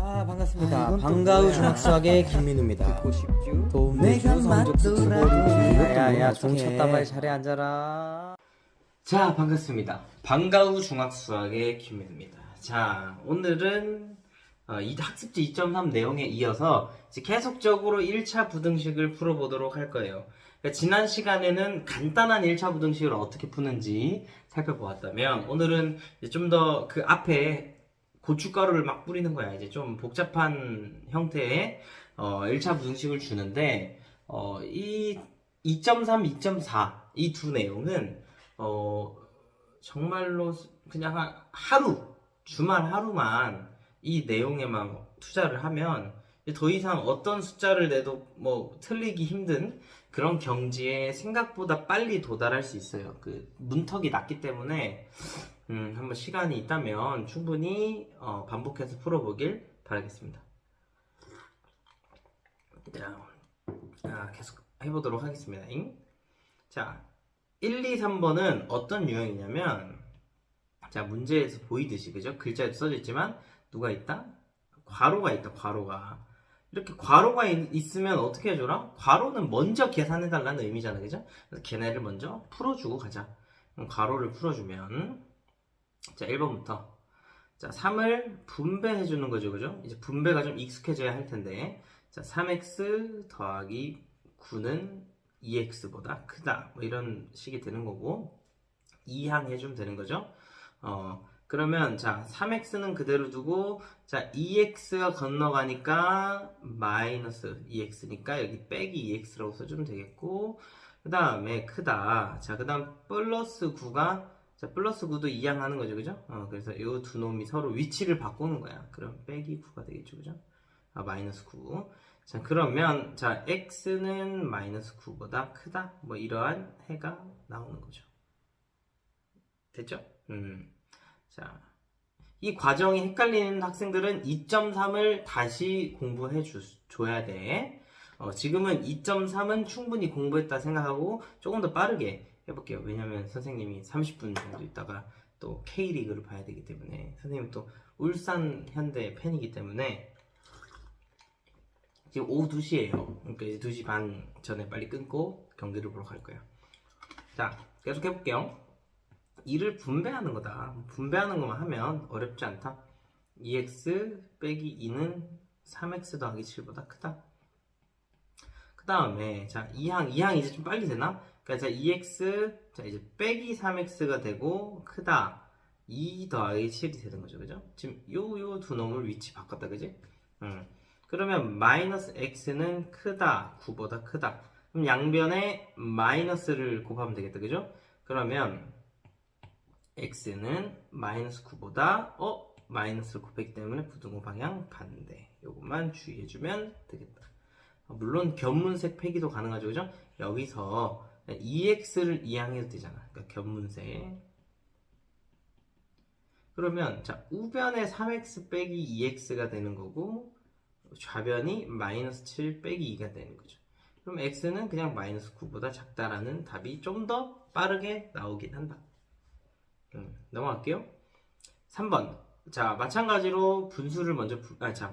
자, 반갑습니다. 이건 또 방과후 뭐야? 중학수학의 김민우입니다. 듣고 싶죠? 도움 내주 성적 수고 야야야, 종 쳤다 빨리 자리에 앉아라. 자, 반갑습니다. 방과후 중학수학의 김민우입니다. 자, 오늘은 이 학습지 2.3 내용에 이어서 이제 계속적으로 1차 부등식을 풀어보도록 할 거예요. 그러니까 지난 시간에는 간단한 1차 부등식을 어떻게 푸는지 살펴보았다면, 오늘은 좀 더 그 앞에 고춧가루를 막 뿌리는 거야. 이제 좀 복잡한 형태의 1차 부등식을 주는데, 이 2.3, 2.4 이 두 내용은 정말로 그냥 하루, 주말 하루만 이 내용에만 투자를 하면 더 이상 어떤 숫자를 내도 뭐 틀리기 힘든 그런 경지에 생각보다 빨리 도달할 수 있어요. 그 문턱이 낮기 때문에 한번 시간이 있다면 충분히 반복해서 풀어보길 바라겠습니다. 자, 계속 해보도록 하겠습니다. 자, 1, 2, 3번은 어떤 유형이냐면, 자, 문제에서 보이듯이, 그죠? 글자에도 써져 있지만 누가 있다? 괄호가 있다. 괄호가 이렇게 괄호가 있으면 어떻게 해줘라? 괄호는 먼저 계산해달라는 의미잖아, 그죠? 그래서 걔네를 먼저 풀어주고 가자. 그럼 괄호를 풀어주면, 자, 1번부터 자, 3을 분배해주는 거죠, 그죠? 이제 분배가 좀 익숙해져야 할 텐데, 자, 3x 더하기 9는 2x보다 크다, 뭐 이런 식이 되는 거고, 이항해주면 되는 거죠. 그러면 자, 3x는 그대로 두고, 자, 2x가 건너가니까 마이너스 2x니까 여기 빼기 2x라고 써주면 되겠고, 그 다음에 크다. 자, 그 다음 플러스 9가, 자, 플러스 9도 이항하는 거죠, 그죠? 그래서 이 두 놈이 서로 위치를 바꾸는 거야. 그럼 빼기 9가 되겠죠, 그죠? 마이너스 9. 자, 그러면 자, x는 마이너스 9보다 크다, 뭐 이러한 해가 나오는 거죠. 됐죠? 자, 이 과정이 헷갈리는 학생들은 2.3을 다시 공부해 줘야 돼. 지금은 2.3은 충분히 공부했다 생각하고 조금 더 빠르게 해볼게요. 왜냐면 선생님이 30분 정도 있다가 또 K리그를 봐야 되기 때문에, 선생님은 또 울산 현대 팬이기 때문에 지금 오후 2시에요. 그러니까 이제 2시 반 전에 빨리 끊고 경기를 보러 갈 거예요. 자, 계속 해볼게요. 2를 분배하는 거다. 분배하는 것만 하면 어렵지 않다. 2x 빼기 2는 3x 더하기 7보다 크다. 그 다음에 자, 2항 이제 좀 빨리 되나? 그러니까 자, 2x 자, 이제 빼기 3x가 되고 크다. 2 더하기 7이 되는 거죠, 그죠? 지금 요 두 놈을 위치 바꿨다, 그지? 그러면 마이너스 x는 크다, 9보다 크다. 그럼 양변에 마이너스를 곱하면 되겠다, 그죠? 그러면 x는 마이너스 9보다 마이너스를 곱했기 때문에 부등호 방향 반대. 요것만 주의해주면 되겠다. 물론 견문색 패기도 가능하죠, 그죠? 여기서 2x를 이항해도 되잖아. 그러니까 견문색. 그러면 자, 우변에 3x 빼기 2x가 되는 거고, 좌변이 마이너스 7 빼기 2가 되는 거죠. 그럼 x는 그냥 마이너스 9보다 작다라는 답이 좀 더 빠르게 나오긴 한다. 넘어갈게요. 3번. 자, 마찬가지로 분수를 먼저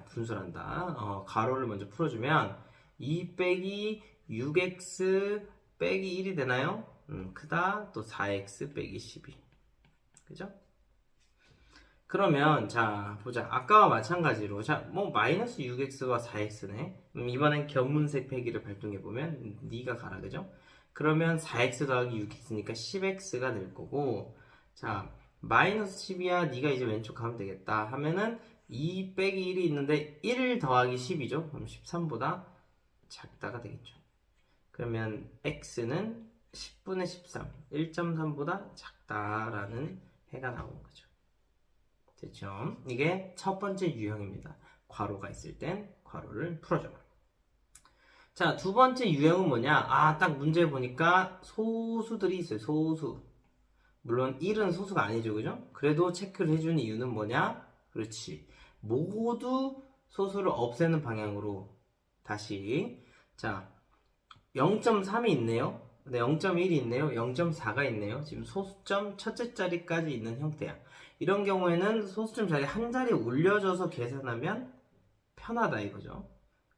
분수란다. 가로를 먼저 풀어주면 2 빼기 6x 빼기 1이 되나요? 크다. 또 4x 빼기 12. 그죠? 그러면 자, 보자. 아까와 마찬가지로 자, 뭐 마이너스 6x와 4x네. 이번엔 견문색 패기를 발동해보면 네가 가라, 그죠? 그러면 4x 더하기 6x니까 10x가 될 거고, 자, 마이너스 10이야. 네가 이제 왼쪽 가면 되겠다 하면은 2 빼기 1이 있는데 1 더하기 10이죠. 그럼 13보다 작다가 되겠죠. 그러면 x는 10분의 13, 1.3보다 작다라는 해가 나오는 거죠. 됐죠? 이게 첫 번째 유형입니다. 괄호가 있을 땐 괄호를 풀어줘. 자, 두 번째 유형은 뭐냐? 딱 문제 보니까 소수들이 있어요. 소수. 물론 1은 소수가 아니죠, 그죠? 그래도 체크를 해주는 이유는 뭐냐? 그렇지. 모두 소수를 없애는 방향으로 다시. 자, 0.3이 있네요. 네, 0.1이 있네요. 0.4가 있네요. 지금 소수점 첫째 자리까지 있는 형태야. 이런 경우에는 소수점 자리 한 자리 올려줘서 계산하면 편하다 이거죠.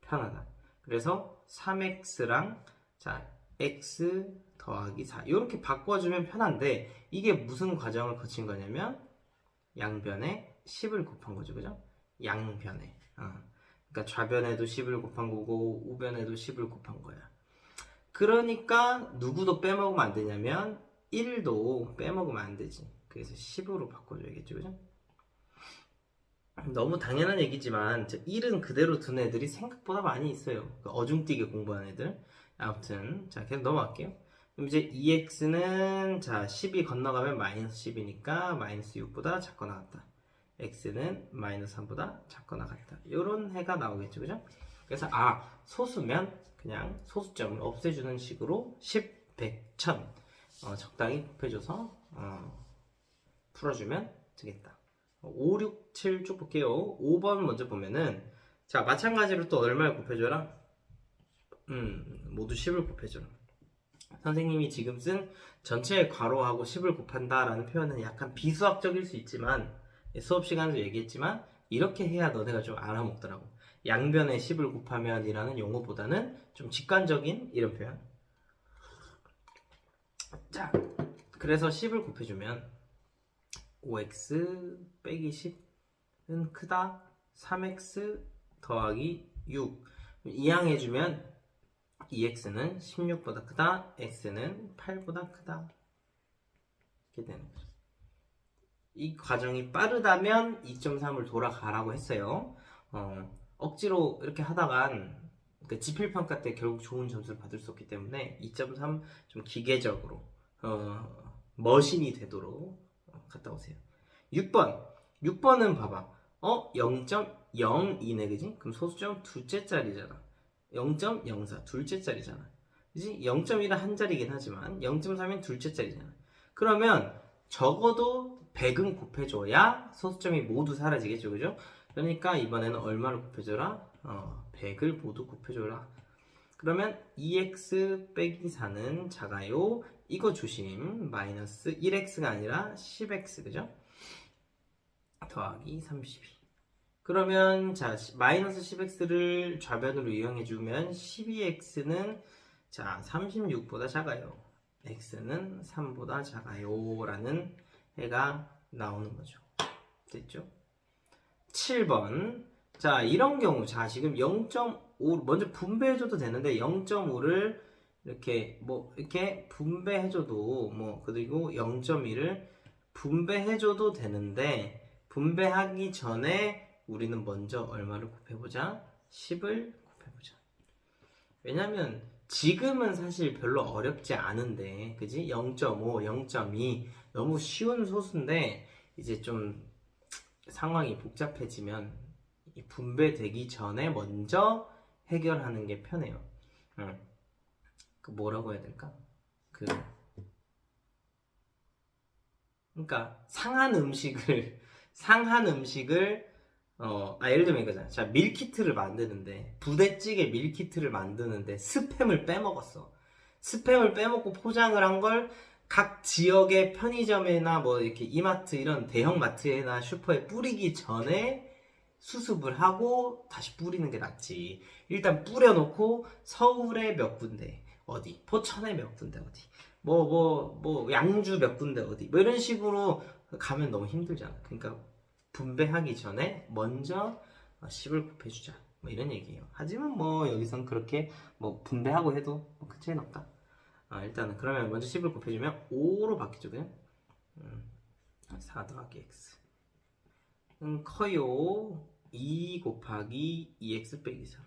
편하다. 그래서 3x랑 자 x 더하기 4 이렇게 바꿔주면 편한데 이게 무슨 과정을 거친 거냐면 양변에 10을 곱한 거죠. 그죠? 양변에. 그러니까 좌변에도 10을 곱한 거고 우변에도 10을 곱한 거야. 그러니까 누구도 빼먹으면 안 되냐면 1도 빼먹으면 안 되지. 그래서 10으로 바꿔줘야겠죠. 그죠? 너무 당연한 얘기지만 1은 그대로 둔 애들이 생각보다 많이 있어요. 어중뛰게 공부한 애들. 아무튼 자 계속 넘어갈게요. 그럼 이제 2x는 자 10이 건너가면 마이너스 10이니까 마이너스 6보다 작거나 같다. x는 마이너스 3보다 작거나 같다. 이런 해가 나오겠죠. 그죠? 그래서 소수면 그냥 소수점을 없애주는 식으로 10, 100, 1000 적당히 곱해줘서 풀어주면 되겠다. 5, 6, 7 쭉 볼게요. 5번 먼저 보면은 자 마찬가지로 또 얼마를 곱해줘라? 모두 10을 곱해줘라. 선생님이 지금 쓴 전체 괄호하고 10을 곱한다 라는 표현은 약간 비수학적일 수 있지만 수업 시간에도 얘기했지만 이렇게 해야 너네가 좀 알아먹더라고. 양변에 10을 곱하면 이라는 용어보다는 좀 직관적인 이런 표현. 자 그래서 10을 곱해주면 5x 빼기 10은 크다 3x 더하기 6 이항해주면 2x는 16보다 크다 x는 8보다 크다 이렇게 되는 거죠. 이 과정이 빠르다면 2.3을 돌아가라고 했어요. 억지로 이렇게 하다간 그러니까 지필평가 때 결국 좋은 점수를 받을 수 없기 때문에 2.3 좀 기계적으로 머신이 되도록 갔다 오세요. 6번은 봐봐. 0.02네 그지? 그럼 소수점 둘째 자리잖아. 0.04 둘째 자리잖아. 그지? 0.1은 한 자리긴 하지만 0.3은 둘째 자리잖아. 그러면 적어도 100은 곱해줘야 소수점이 모두 사라지겠죠. 그죠? 그러니까 이번에는 얼마를 곱해줘라? 100을 모두 곱해줘라. 그러면 2x 빼기 4는 작아요. 이거 조심. 마이너스 1x가 아니라 10x 그죠? 더하기 32. 그러면 자 마이너스 10x를 좌변으로 이용해주면 12x는 자 36보다 작아요. x는 3보다 작아요 라는 해가 나오는 거죠. 됐죠? 7번 자 이런 경우 자 지금 0.5 먼저 분배해줘도 되는데 0.5를 이렇게 분배해줘도 그리고 0.1을 분배해줘도 되는데 분배하기 전에 우리는 먼저 얼마를 곱해보자? 10을 곱해보자. 왜냐면 지금은 사실 별로 어렵지 않은데 그지? 0.5, 0.2 너무 쉬운 소수인데 이제 좀 상황이 복잡해지면 분배되기 전에 먼저 해결하는 게 편해요. 그 뭐라고 해야 될까? 그러니까 상한 음식을 예를 들면 이거잖아. 자, 밀키트를 만드는데 부대찌개 밀키트를 만드는데 스팸을 빼먹었어. 스팸을 빼먹고 포장을 한 걸 각 지역의 편의점이나 이렇게 이마트 이런 대형 마트나 슈퍼에 뿌리기 전에 수습을 하고 다시 뿌리는 게 낫지. 일단 뿌려놓고 서울에 몇 군데 어디, 포천에 몇 군데 어디, 양주 몇 군데 어디, 이런 식으로 가면 너무 힘들잖아. 그러니까 분배하기 전에 먼저 10을 곱해주자. 이런 얘기예요. 하지만 여기선 그렇게 분배하고 해도 큰 차이는 없다. 일단은 그러면 먼저 10을 곱해주면 5로 바뀌죠. 그냥 4 더하기 x 커요 2 곱하기 2x 빼기 4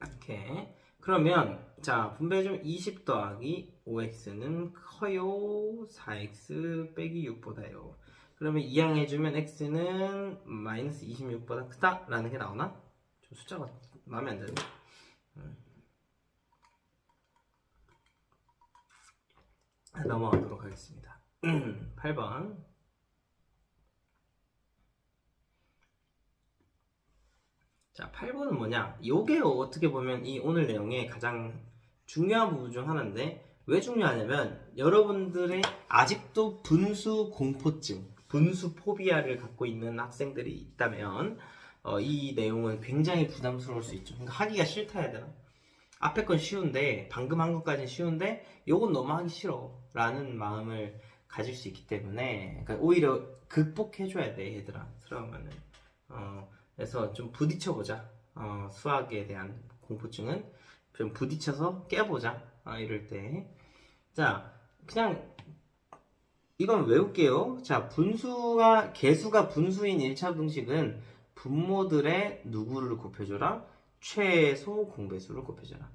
이렇게. 그러면 자 분배해주면 20 더하기 5x는 커요 4x 빼기 6보다요. 그러면 이항해주면 x는 마이너스 26보다 크다 라는 게 나오나? 좀 숫자가 마음에 안 드네. 넘어가도록 하겠습니다. 8번 자 8번은 뭐냐? 요게 어떻게 보면 이 오늘 내용의 가장 중요한 부분 중 하나인데 왜 중요하냐면 여러분들의 아직도 분수 공포증 분수 포비아를 갖고 있는 학생들이 있다면 이 내용은 굉장히 부담스러울 수 있죠. 그러니까 하기가 싫다 해야 되나? 앞에 건 쉬운데 방금 한 것까지는 쉬운데 요건 너무 하기 싫어 라는 마음을 가질 수 있기 때문에 그러니까 오히려 극복해줘야 돼 얘들아 트라우마는. 그래서 좀 부딪혀보자. 수학에 대한 공포증은 좀 부딪혀서 깨보자. 이럴 때. 자, 그냥 이건 외울게요. 자, 개수가 분수인 1차 공식은 분모들의 누구를 곱해줘라? 최소 공배수를 곱해줘라.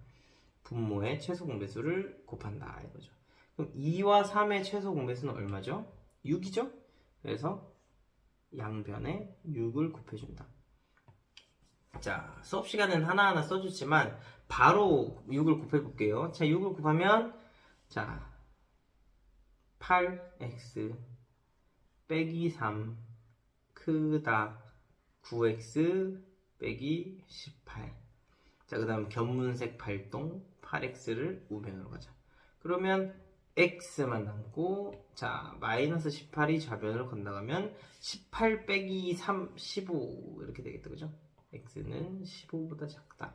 분모의 최소 공배수를 곱한다 이거죠. 그럼 2와 3의 최소 공배수는 얼마죠? 6이죠? 그래서 양변에 6을 곱해준다. 자, 수업 시간은 하나하나 써주지만 바로 6을 곱해볼게요. 자, 6을 곱하면 자 8x 빼기 3 크다 9x 빼기 18. 자, 그 다음 견문색 발동 8x를 우변으로 가자. 그러면 x만 남고 자 마이너스 18이 좌변으로 건너가면 18 빼기 3 15 이렇게 되겠다. 그죠? x는 15보다 작다.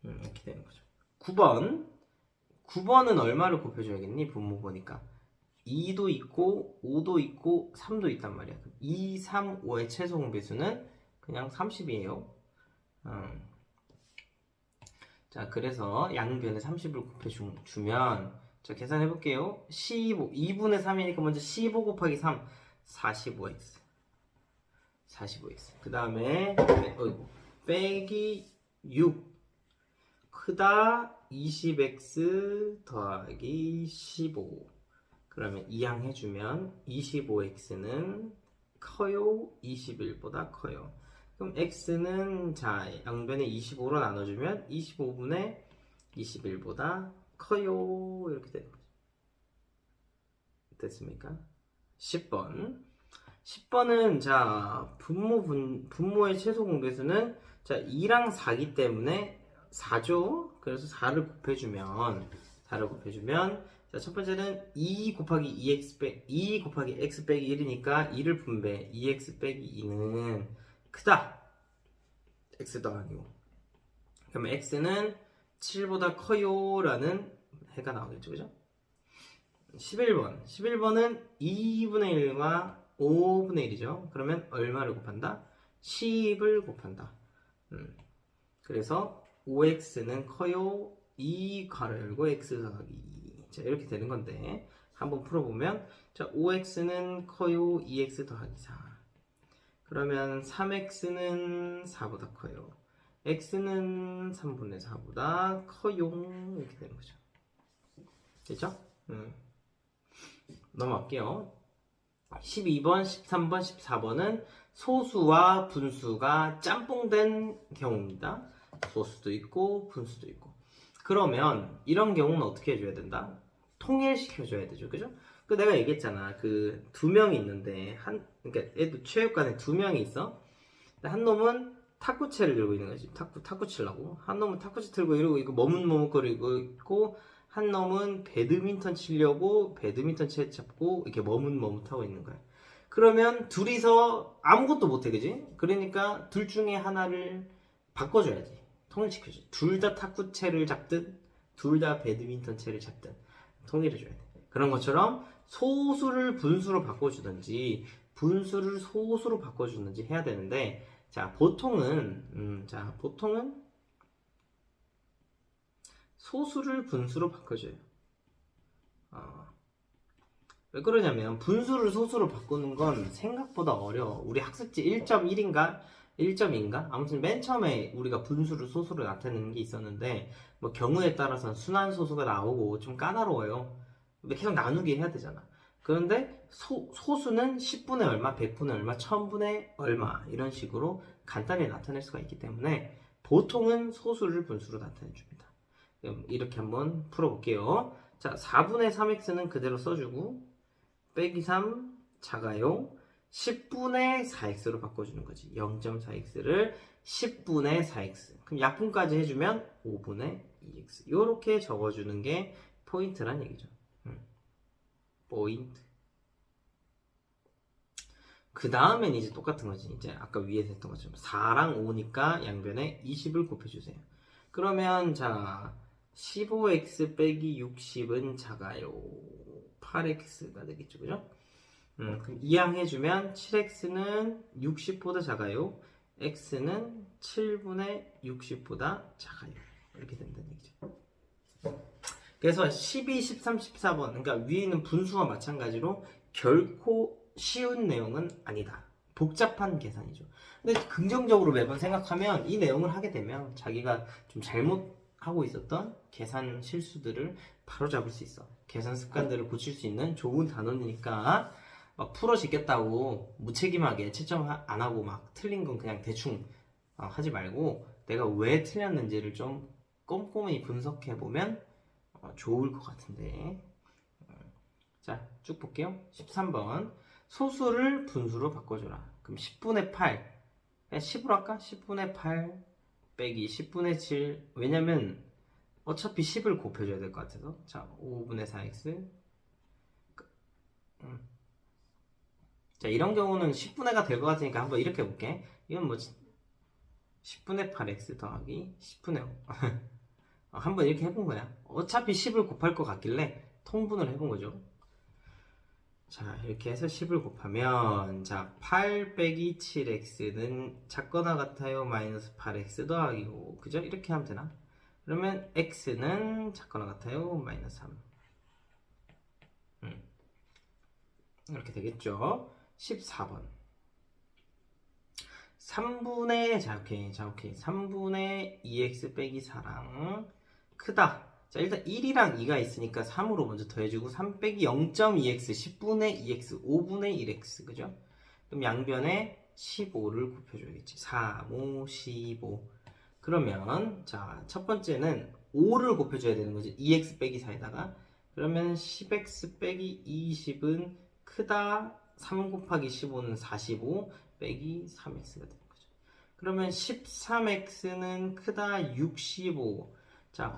이렇게 되는 거죠. 9번은 얼마를 곱해줘야겠니? 분모 보니까 2도 있고 5도 있고 3도 있단 말이야. 2, 3, 5의 최소 공배수는 그냥 30이에요. 자, 그래서 양변에 30을 곱해주면 자, 계산해 볼게요. 15, 2분의 3이니까 먼저 15 곱하기 3 45x 그 다음에 빼기 6 크다 20x 더하기 15. 그러면 이항해주면 25x는 커요 21보다 커요. 그럼 x는 자 양변에 25로 나눠주면 25분의 21보다 커요 이렇게 되는 거죠. 됐습니까? 10번은 자 분모의 최소 공배수는 자 2랑 4기 때문에 4죠. 그래서 4를 곱해주면 자, 첫 번째는 2 곱하기 2 곱하기 x 빼기 1이니까 2를 분배 2x 빼기 2는 크다. x도 아니고 그러면 x는 7보다 커요 라는 해가 나오겠죠. 그죠? 11번은 2분의 1과 5분의 1이죠. 그러면 얼마를 곱한다? 10을 곱한다. 그래서 5x는 커요 2 괄호 열고 x 더하기 2. 자, 이렇게 되는 건데 한번 풀어보면 자 5x는 커요 2x 더하기 4. 그러면 3x는 4보다 커요. x는 3분의 4보다 커요. 이렇게 되는 거죠. 됐죠? 넘어갈게요. 12번, 13번, 14번은 소수와 분수가 짬뽕된 경우입니다. 소수도 있고 분수도 있고. 그러면 이런 경우는 어떻게 해줘야 된다? 통일시켜줘야 되죠. 그죠? 그 내가 얘기했잖아. 그 두 명이 있는데 그러니까 애도 체육관에 두 명이 있어. 한 놈은 탁구채를 들고 있는 거지. 탁구 치려고. 한 놈은 탁구채 들고 이러고 있고 머뭇머뭇거리고 있고 한 놈은 배드민턴 치려고 배드민턴 채 잡고 이렇게 머뭇머뭇하고 있는 거야. 그러면 둘이서 아무것도 못해, 그지? 그러니까 둘 중에 하나를 바꿔줘야지. 통일시켜줘. 둘 다 탁구채를 잡든 둘 다 배드민턴 채를 잡든 통일해줘야 돼. 그런 것처럼 소수를 분수로 바꿔주든지 분수를 소수로 바꿔주든지 해야 되는데 자 보통은 소수를 분수로 바꿔줘요. 왜 그러냐면 분수를 소수로 바꾸는 건 생각보다 어려워. 우리 학습지 1.1인가 1.2인가 아무튼 맨 처음에 우리가 분수를 소수로 나타내는 게 있었는데 뭐 경우에 따라서는 순환소수가 나오고 좀 까다로워요. 계속 나누기 해야 되잖아. 그런데 소수는 10분의 얼마, 100분의 얼마, 1000분의 얼마 이런 식으로 간단히 나타낼 수가 있기 때문에 보통은 소수를 분수로 나타내 줍니다. 이렇게 한번 풀어볼게요. 자, 4분의 3x는 그대로 써주고 빼기 3 작아요. 10분의 4x로 바꿔주는 거지. 0.4x를 10분의 4x. 그럼 약분까지 해주면 5분의 2x. 이렇게 적어주는 게 포인트란 얘기죠. 포인트. 그 다음엔 이제 똑같은 거지. 이제 아까 위에서 했던 것처럼 4랑 5니까 양변에 20을 곱해주세요. 그러면 자 15x 빼기 60은 작아요. 8x가 되겠죠, 그죠? 그럼 이항해주면 7x는 60보다 작아요. x는 7분의 60보다 작아요. 이렇게 된다는 얘기죠. 그래서 12, 13, 14번 그러니까 위에 있는 분수와 마찬가지로 결코 쉬운 내용은 아니다. 복잡한 계산이죠. 근데 긍정적으로 매번 생각하면 이 내용을 하게 되면 자기가 좀 잘못하고 있었던 계산 실수들을 바로잡을 수 있어. 계산 습관들을 고칠 수 있는 좋은 단원이니까 막 풀어지겠다고 무책임하게 채점 안 하고 막 틀린 건 그냥 대충 하지 말고 내가 왜 틀렸는지를 좀 꼼꼼히 분석해 보면 좋을 것 같은데. 자, 쭉 볼게요. 13번. 소수를 분수로 바꿔줘라. 그럼 10분의 8. 그냥 10으로 할까? 10분의 8 빼기 10분의 7. 왜냐면 어차피 10을 곱해줘야 될 것 같아서. 자, 5분의 4x. 자, 이런 경우는 10분의가 될 것 같으니까 한번 이렇게 해볼게. 이건 뭐지? 10분의 8x 더하기 10분의 5. 한번 이렇게 해본 거야. 어차피 10을 곱할 것 같길래 통분을 해본 거죠. 자, 이렇게 해서 10을 곱하면 자, 8 빼기 7x는 작거나 같아요. 마이너스 8x 더하기 5. 그죠? 이렇게 하면 되나? 그러면 x는 작거나 같아요. 마이너스 3. 이렇게 되겠죠. 14번. 3분의 자, 오케이. 3분의 2x 빼기 4랑 크다. 자, 일단 1이랑 2가 있으니까 3으로 먼저 더해주고 3 빼기 0.2x 10분의 2x 5분의 1x 그죠? 그럼 양변에 15를 곱해줘야겠지. 4, 5, 15. 그러면 자, 첫 번째는 5를 곱해줘야 되는 거지. 2x 빼기 4에다가 그러면 10x 빼기 20은 크다. 3 곱하기 15는 45 빼기 3x가 되는 거죠. 그러면 13x는 크다 65. 자,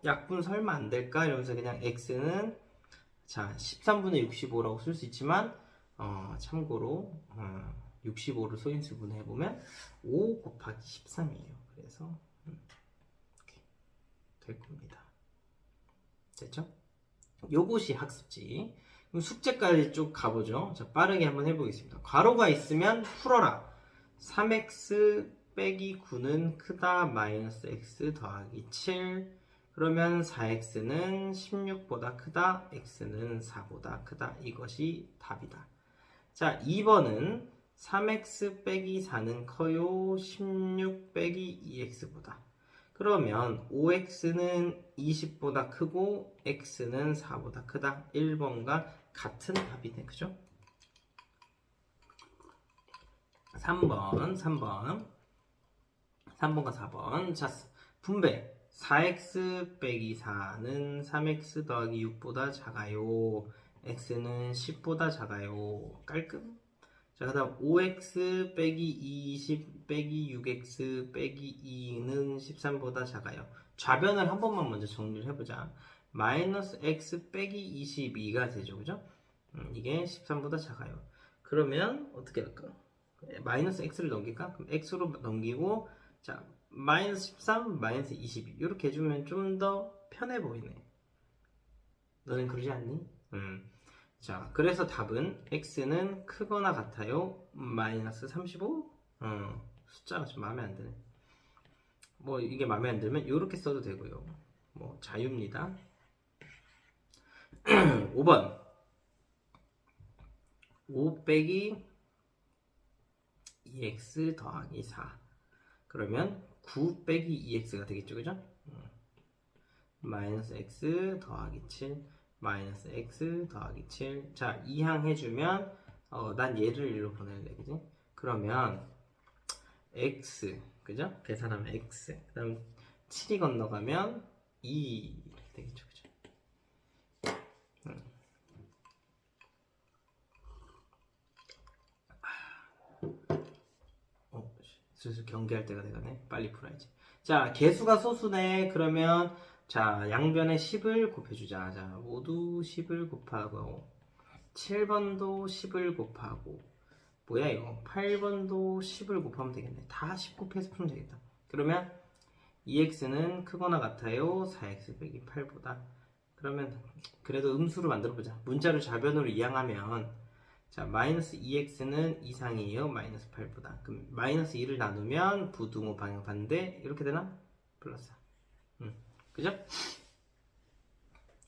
약분 설마 안 될까? 이러면서 그냥 x는 자, 13분의 65라고 쓸 수 있지만 참고로 65를 소인수 분해해보면 5 곱하기 13이에요. 그래서 이렇게 될 겁니다. 됐죠? 요것이 학습지. 그럼 숙제까지 쭉 가보죠. 자, 빠르게 한번 해보겠습니다. 괄호가 있으면 풀어라. 3x 빼기 9는 크다 마이너스 x 더하기 7. 그러면 4x는 16보다 크다, x는 4보다 크다. 이것이 답이다. 자, 2번은 3x 빼기 4는 커요. 16 빼기 2x보다. 그러면 5x는 20보다 크고 x는 4보다 크다. 1번과 같은 답이네. 그죠? 3번과 4번. 자, 분배. 4x 빼기 4는 3x 더하기 6보다 작아요. x는 10보다 작아요. 깔끔? 자, 그 다음 5x 빼기 20 빼기 6x 빼기 2는 13보다 작아요. 좌변을 한 번만 먼저 정리를 해보자. 마이너스 x 빼기 22가 되죠. 그죠? 이게 13보다 작아요. 그러면 어떻게 할까? 마이너스 x를 넘길까? 그럼 x로 넘기고 자, 마이너스 13, 마이너스 22 이렇게 해주면 좀 더 편해 보이네. 너는 그러지 않니? 자, 그래서 답은 x는 크거나 같아요. 마이너스 35? 숫자가 좀 마음에 안 드네. 뭐 이게 마음에 안 들면 이렇게 써도 되고요. 뭐 자유입니다. 5번 5 빼기 2x 더하기 4. 그러면 9 빼기 2x가 되겠죠. 그죠? 마이너스 x 더하기 7 마이너스 x 더하기 7. 자, 이항 해주면 난 얘를 일로 보낼래. 그지? 그러면 x 그죠? 계산하면 x 그 다음 7이 건너가면 2 이렇게 되겠죠. 그죠? 슬슬 경계할 때가 돼가네. 빨리 풀어야지. 자, 개수가 소수네. 그러면 자, 양변에 10을 곱해주자. 자, 모두 10을 곱하고 7번도 10을 곱하고 뭐야 이거 8번도 10을 곱하면 되겠네. 다 10 곱해서 풀면 되겠다. 그러면 2x는 크거나 같아요 4x 빼기 8보다. 그러면 그래도 음수로 만들어보자. 문자를 좌변으로 이항하면 자 마이너스 2x는 이상이에요 마이너스 8보다. 그럼 마이너스 2를 나누면 부등호 방향 반대 이렇게 되나? 플러스 그죠?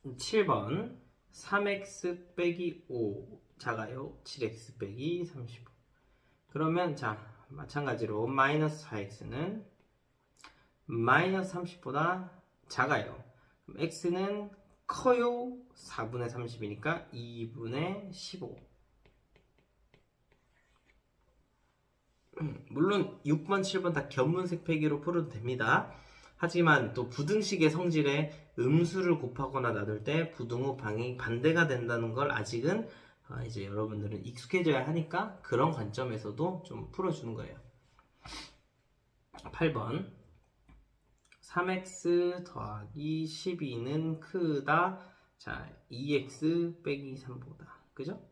7번 3x 빼기 5 작아요 7x 빼기 35. 그러면 자 마찬가지로 마이너스 4x는 마이너스 30보다 작아요. 그럼 x는 커요 4분의 30이니까 2분의 15. 물론 6번 7번 다 견문색 패기로 풀어도 됩니다. 하지만 또 부등식의 성질에 음수를 곱하거나 나눌 때 부등호 방이 반대가 된다는 걸 아직은 이제 여러분들은 익숙해져야 하니까 그런 관점에서도 좀 풀어주는 거예요. 8번 3x 더하기 12는 크다. 자 2x 빼기 3보다. 그죠?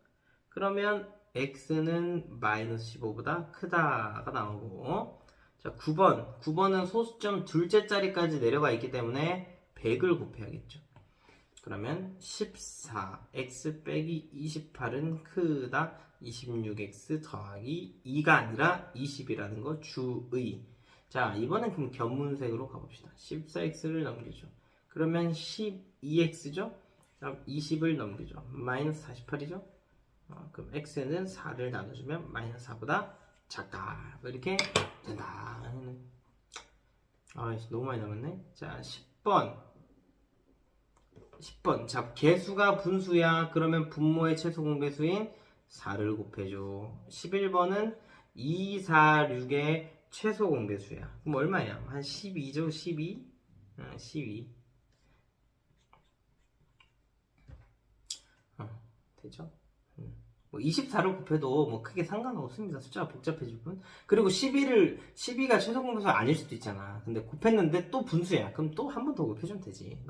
그러면 x는 마이너스 15보다 크다가 나오고 자 9번은 소수점 둘째 자리까지 내려가 있기 때문에 100을 곱해야겠죠. 그러면 14x 빼기 28은 크다. 26x 더하기 2가 아니라 20이라는 거 주의. 자 이번엔 그럼 견문색으로 가봅시다. 14x를 넘기죠. 그러면 12x죠. 그럼 20을 넘기죠. 마이너스 48이죠. 그럼 x는 4를 나눠주면 마이너스 4보다 작다. 이렇게 된다. 너무 많이 남았네. 자 10번 자 개수가 분수야. 그러면 분모의 최소 공배수인 4를 곱해줘. 11번은 2, 4, 6의 최소 공배수야. 그럼 얼마야? 한 12죠? 12? 12 되죠? 뭐 24를 곱해도 뭐 크게 상관없습니다. 숫자가 복잡해질 뿐. 그리고 12가 최소 공배수가 아닐 수도 있잖아. 근데 곱했는데 또 분수야. 그럼 또 한 번 더 곱해주면 되지.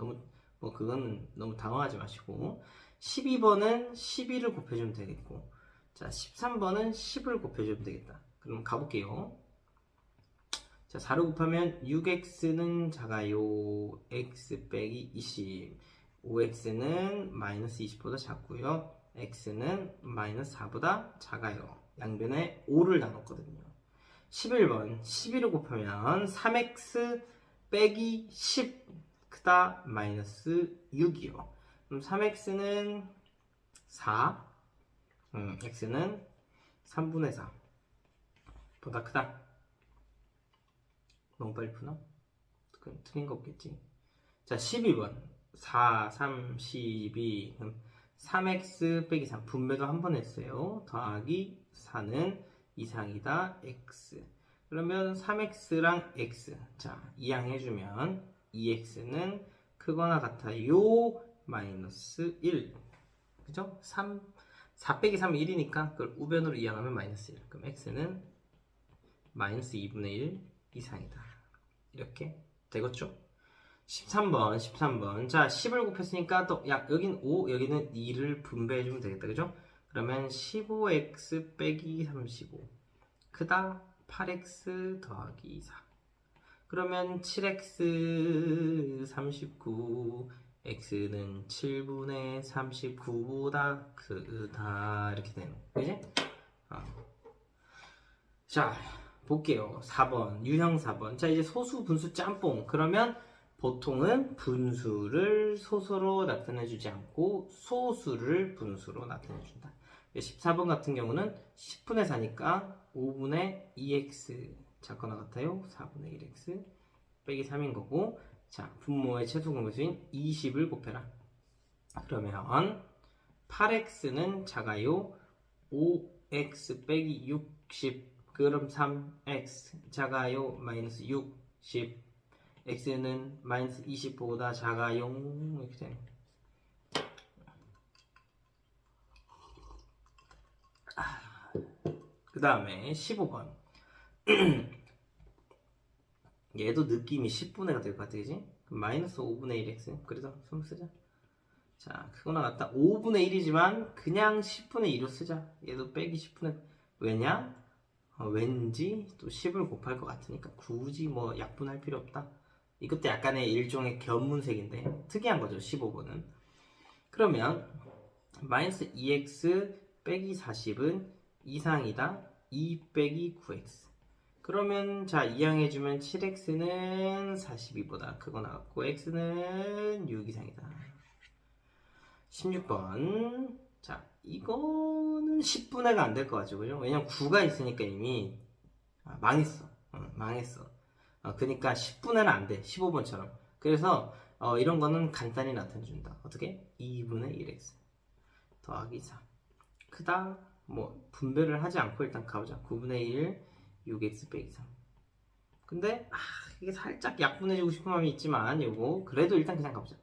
그거는 너무 당황하지 마시고. 12번은 12를 곱해주면 되겠고. 자, 13번은 10을 곱해주면 되겠다. 그럼 가볼게요. 자, 4를 곱하면 6x는 작아요. x 빼기 20. 5x는 마이너스 20보다 작고요. x는 마이너스 4보다 작아요. 양변에 5를 나눴거든요. 11번 11을 곱하면 3x 빼기 10 크다 마이너스 6이요. 그럼 3x는 4 x는 3분의 4 보다 크다. 너무 빨리 푸나? 틀린 거 없겠지. 자 12번 4, 3, 12 그럼 3x 빼기 3 분배도 한 번 했어요. 더하기 4는 이상이다 x. 그러면 3x랑 x 자 이항해주면 2x는 크거나 같아요 마이너스 1. 그죠? 4 빼기 3은 1이니까 그걸 우변으로 이항하면 마이너스 1. 그럼 x는 마이너스 2분의 1 이상이다. 이렇게 되겠죠? 13번. 자, 10을 곱했으니까 또, 여긴 5, 여기는 2를 분배해주면 되겠다. 그죠? 그러면 15x 빼기 35. 크다, 8x 더하기 4. 그러면 7x 39. x는 7분의 39보다 크다. 이렇게 되는. 그지? 자, 볼게요. 4번. 유형 4번. 자, 이제 소수, 분수, 짬뽕. 그러면 보통은 분수를 소수로 나타내주지 않고 소수를 분수로 나타내준다. 14번 같은 경우는 10분의 4니까 5분의 2x 작거나 같아요. 4분의 1x 빼기 3인 거고 자 분모의 최소 공배수인 20을 곱해라. 그러면 8x는 작아요. 5x 빼기 60 그럼 3x 작아요. 마이너스 60 x는 마이너스 20보다 작아요. 이렇게 되네. 그 다음에 15번 얘도 느낌이 10분의가 될 것 같아. 그지? 마이너스 5분의 1x 그래서 손 쓰자. 자, 크고 나갔다. 5분의 1이지만 그냥 10분의 2로 쓰자. 얘도 빼기 10분의 왜냐? 왠지 또 10을 곱할 것 같으니까 굳이 뭐 약분할 필요 없다. 이것도 약간의 일종의 견문색인데 특이한 거죠. 15번은. 그러면 마이너스 2x 빼기 40은 이상이다. 2 빼기 9x. 그러면 자 이항해주면 7x는 42보다 크고 나갔고 x는 6 이상이다. 16번. 자, 이거는 10분의가 안 될 것 같죠, 그죠? 왜냐면 9가 있으니까 이미 망했어. 망했어. 그러니까 10분의는 안 돼. 15번처럼. 그래서 이런 거는 간단히 나타내준다. 어떻게? 2분의 1x 더하기 4. 크다. 뭐 분배를 하지 않고 일단 가보자. 9분의 1 6x 빼기 3. 근데 이게 살짝 약분해주고 싶은 마음이 있지만 요거 그래도 일단 그냥 가보자.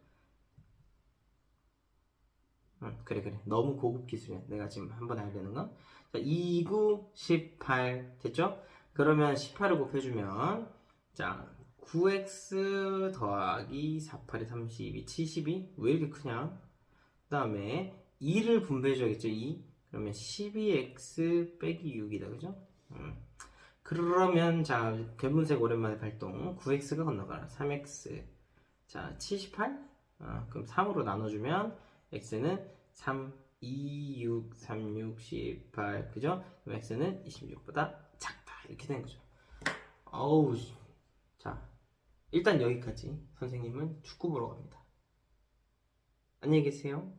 그래. 너무 고급 기술이야. 내가 지금 한번 해야 되는 건. 자, 2, 9, 18. 됐죠? 그러면 18을 곱해주면, 자, 9x 더하기 4, 8이 32, 72. 왜 이렇게 크냐? 그 다음에 2를 분배해줘야겠죠? 2. 그러면 12x 빼기 6이다. 그죠? 그러면, 자, 견문색 오랜만에 발동. 9x가 건너가라. 3x. 자, 78? 그럼 3으로 나눠주면, x는 3, 2, 6, 3, 6, 18 그죠? 그럼 x는 26보다 작다 이렇게 된 거죠. 어우, 자 일단 여기까지. 선생님은 축구 보러 갑니다. 안녕히 계세요.